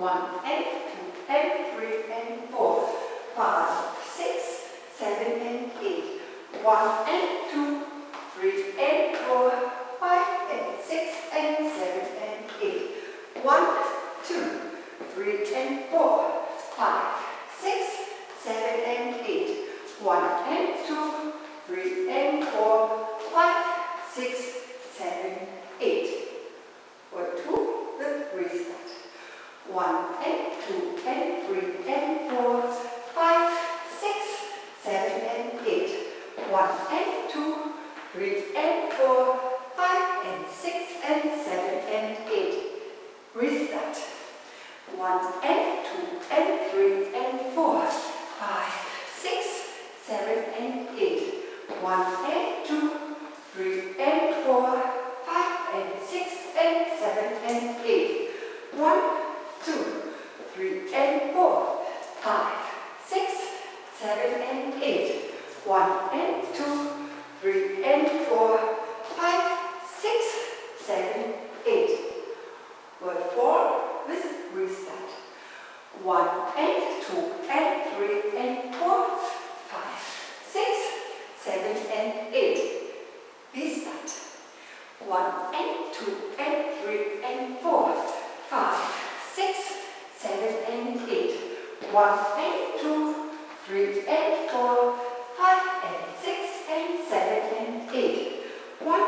1 and 2 and 3 and 4, 5, 6, 7 and 8, 1 and 2, 3 and 4, 5 and 6 and 7 and 8, 1, 2, 3 and 4, 5, 6, 7 and 8, 1 and 2, 3 and 4, 5, 6, 7, 8. Or 2, the restart. 1 and 2 and 3 and 4, 5, 6, 7 and 8, 1 and 2, 3 and 4, 5 and 6 and 7 and 8. Restart. 1 and 2 and 3 and 4, 5, 6, 7 and 8, 1 and 2, 3 and 4, 5 and 6 and 7 and 8, 1, 2, 3 and 4, 5, 6, 7 and 8, 1 and 2, 3 and 4, 5, 6, 7, 8. Word 4 with restart. 1 and 2 and 3 and 4, 5, 6, 7 and 8. Restart. 1 and 2 and 3 and 4, 5, 6, 7 and 8, 1 and 2, 3 and 4, 5 and 6 and 7 and 8, 1,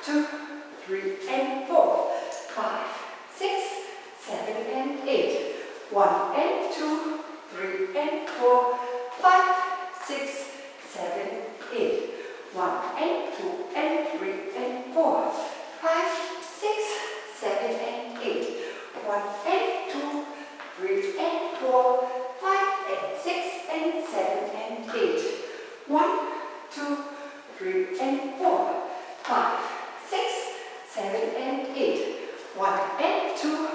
2, 3 and 4, 5, 6, 7 and 8, 1 and 2, 3 and 4, 5, 6, 7, 8, 1 and 2 and 3 and 4, 5, 6, 7 and 8, 1 and 2, 3 and 4, 5 and 6 and 7 and 8, 1, 2, 3 and 4, 5, 6, 7 and 8, 1 and 2,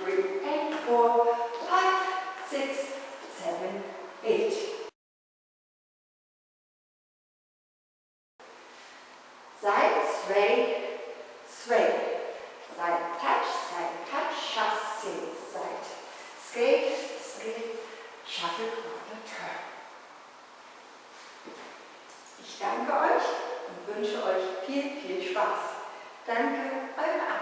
3 and 4, 5, 6, 7, 8. Side sway, sway. Side touch, chassé, side. Skate, skate, shuffle, quarter, turn. Ich danke euch und wünsche euch viel, viel Spaß. Danke, eure Anke.